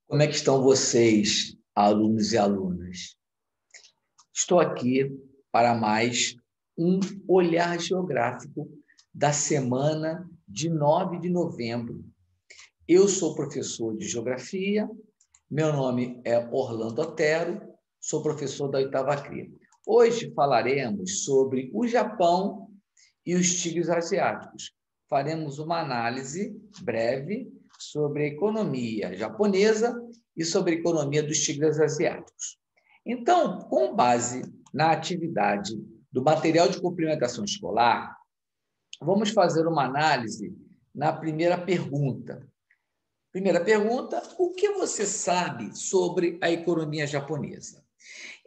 Como é que estão vocês, alunos e alunas? Estou aqui para mais um olhar geográfico da semana de 9 de novembro. Eu sou professor de geografia, meu nome é Orlando Otero, sou professor da oitava CRI. Hoje falaremos sobre o Japão e os tigres asiáticos. Faremos uma análise breve sobre a economia japonesa e sobre a economia dos tigres asiáticos. Então, com base na atividade do material de cumprimentação escolar, vamos fazer uma análise na primeira pergunta. Primeira pergunta: o que você sabe sobre a economia japonesa?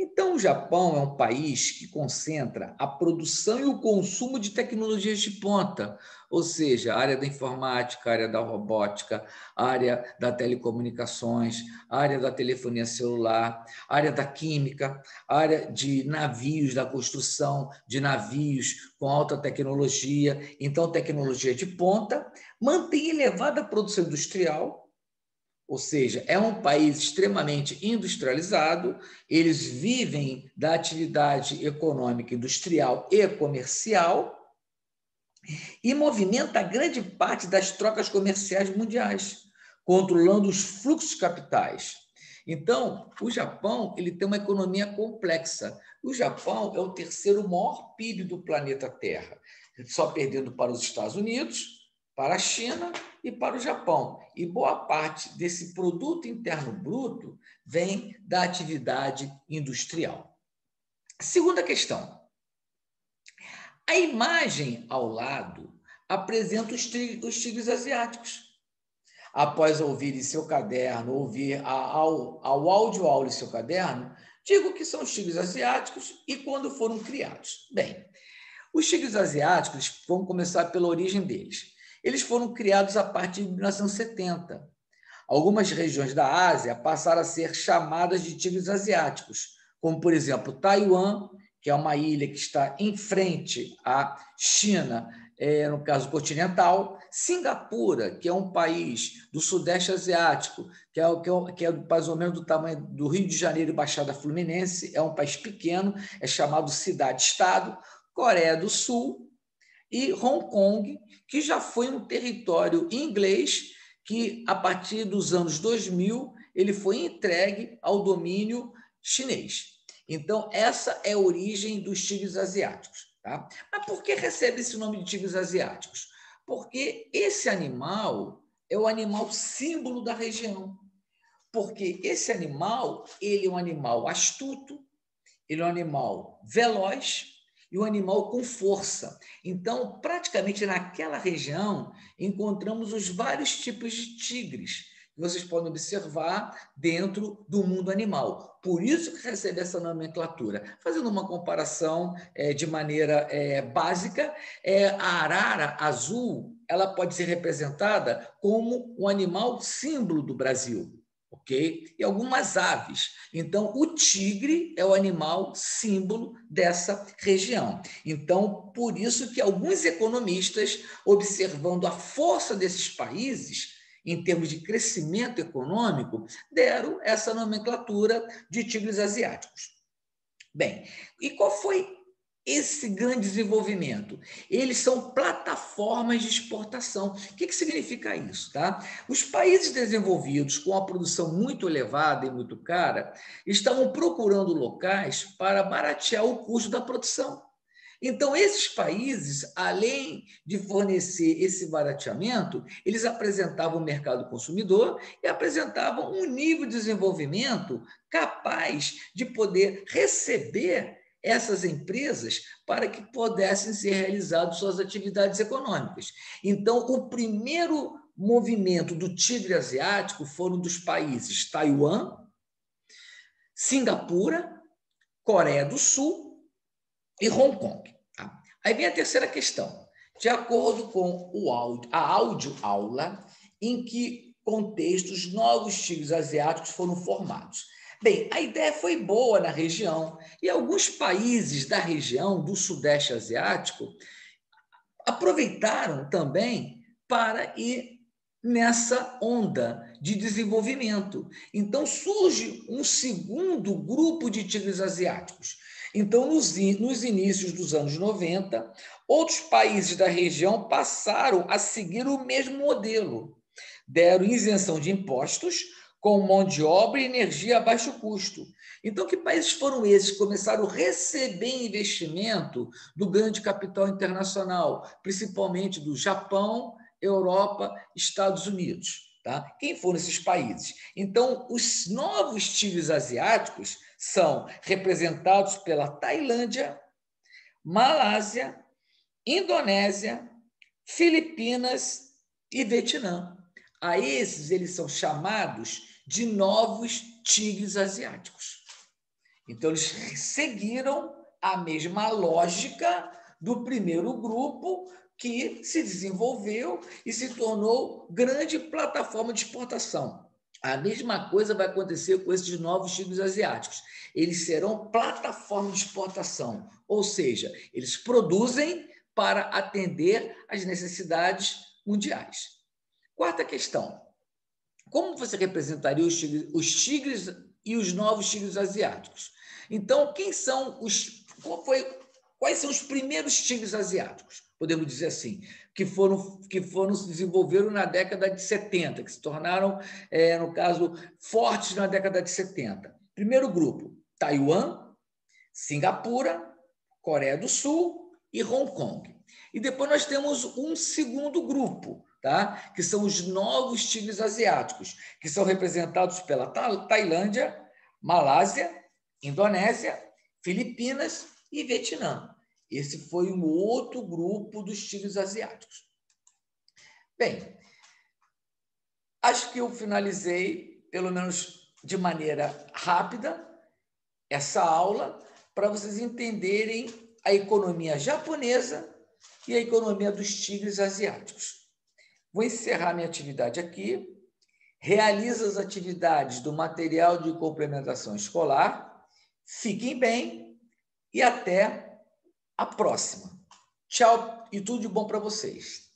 Então, o Japão é um país que concentra a produção e o consumo de tecnologias de ponta, ou seja, a área da informática, a área da robótica, a área das telecomunicações, a área da telefonia celular, a área da química, a área de navios, da construção de navios com alta tecnologia. Então, tecnologia de ponta, mantém elevada produção industrial, ou seja, é um país extremamente industrializado, eles vivem da atividade econômica industrial e comercial e movimenta grande parte das trocas comerciais mundiais, controlando os fluxos de capitais. Então, o Japão ele tem uma economia complexa. O Japão é o terceiro maior PIB do planeta Terra, só perdendo para os Estados Unidos, para a China e para o Japão. E boa parte desse produto interno bruto vem da atividade industrial. Segunda questão. A imagem ao lado apresenta os tigres asiáticos. Após ouvir em seu caderno, ouvir ao áudio em seu caderno, digo que são os tigres asiáticos e quando foram criados. Bem, os tigres asiáticos, vamos começar pela origem deles. Eles foram criados a partir de 1970. Algumas regiões da Ásia passaram a ser chamadas de tigres asiáticos, como, por exemplo, Taiwan, que é uma ilha que está em frente à China, no caso continental, Singapura, que é um país do Sudeste Asiático, que é mais ou menos do tamanho do Rio de Janeiro e Baixada Fluminense, é um país pequeno, é chamado cidade-estado, Coreia do Sul e Hong Kong, que já foi um território inglês que, a partir dos anos 2000, ele foi entregue ao domínio chinês. Então, essa é a origem dos tigres asiáticos. Tá? Mas por que recebe esse nome de tigres asiáticos? Porque esse animal é o animal símbolo da região. Porque esse animal, ele é um animal astuto, ele é um animal veloz e um animal com força. Então, praticamente naquela região, encontramos os vários tipos de tigres que vocês podem observar dentro do mundo animal. Por isso que recebe essa nomenclatura. Fazendo uma comparação de maneira básica, a arara azul ela pode ser representada como um animal símbolo do Brasil. Ok? E algumas aves. Então, o tigre é o animal símbolo dessa região. Então, por isso que alguns economistas, observando a força desses países, em termos de crescimento econômico, deram essa nomenclatura de tigres asiáticos. Bem, e qual foi esse grande desenvolvimento? Eles são plataformas de exportação. O que significa isso? Tá? Os países desenvolvidos, com a produção muito elevada e muito cara, estavam procurando locais para baratear o custo da produção. Então, esses países, além de fornecer esse barateamento, eles apresentavam o mercado consumidor e apresentavam um nível de desenvolvimento capaz de poder receber essas empresas para que pudessem ser realizadas suas atividades econômicas. Então, o primeiro movimento do tigre asiático foram dos países Taiwan, Singapura, Coreia do Sul e Hong Kong. Tá? Aí vem a terceira questão. De acordo com a áudio-aula, em que contextos novos tigres asiáticos foram formados? Bem, a ideia foi boa na região e alguns países da região do Sudeste Asiático aproveitaram também para ir nessa onda de desenvolvimento. Então, surge um segundo grupo de tigres asiáticos. Então, nos inícios dos anos 90, outros países da região passaram a seguir o mesmo modelo. Deram isenção de impostos com mão de obra e energia a baixo custo. Então, que países foram esses que começaram a receber investimento do grande capital internacional, principalmente do Japão, Europa, Estados Unidos? Tá? Quem foram esses países? Então, os novos tigres asiáticos são representados pela Tailândia, Malásia, Indonésia, Filipinas e Vietnã. A esses, eles são chamados de novos tigres asiáticos. Então, eles seguiram a mesma lógica do primeiro grupo, que se desenvolveu e se tornou grande plataforma de exportação. A mesma coisa vai acontecer com esses novos tigres asiáticos. Eles serão plataforma de exportação, ou seja, eles produzem para atender às necessidades mundiais. Quarta questão: como você representaria os tigres e os novos tigres asiáticos? Então, quais são os primeiros tigres asiáticos? Podemos dizer assim, que se desenvolveram na década de 70, que se tornaram, no caso, fortes na década de 70. Primeiro grupo, Taiwan, Singapura, Coreia do Sul e Hong Kong. E depois nós temos um segundo grupo, tá? Que são os novos tigres asiáticos, que são representados pela Tailândia, Malásia, Indonésia, Filipinas e Vietnã. Esse foi um outro grupo dos tigres asiáticos. Bem, acho que eu finalizei, pelo menos de maneira rápida, essa aula para vocês entenderem a economia japonesa e a economia dos tigres asiáticos. Vou encerrar minha atividade aqui. Realiza as atividades do material de complementação escolar. Fiquem bem e até a próxima. Tchau e tudo de bom para vocês.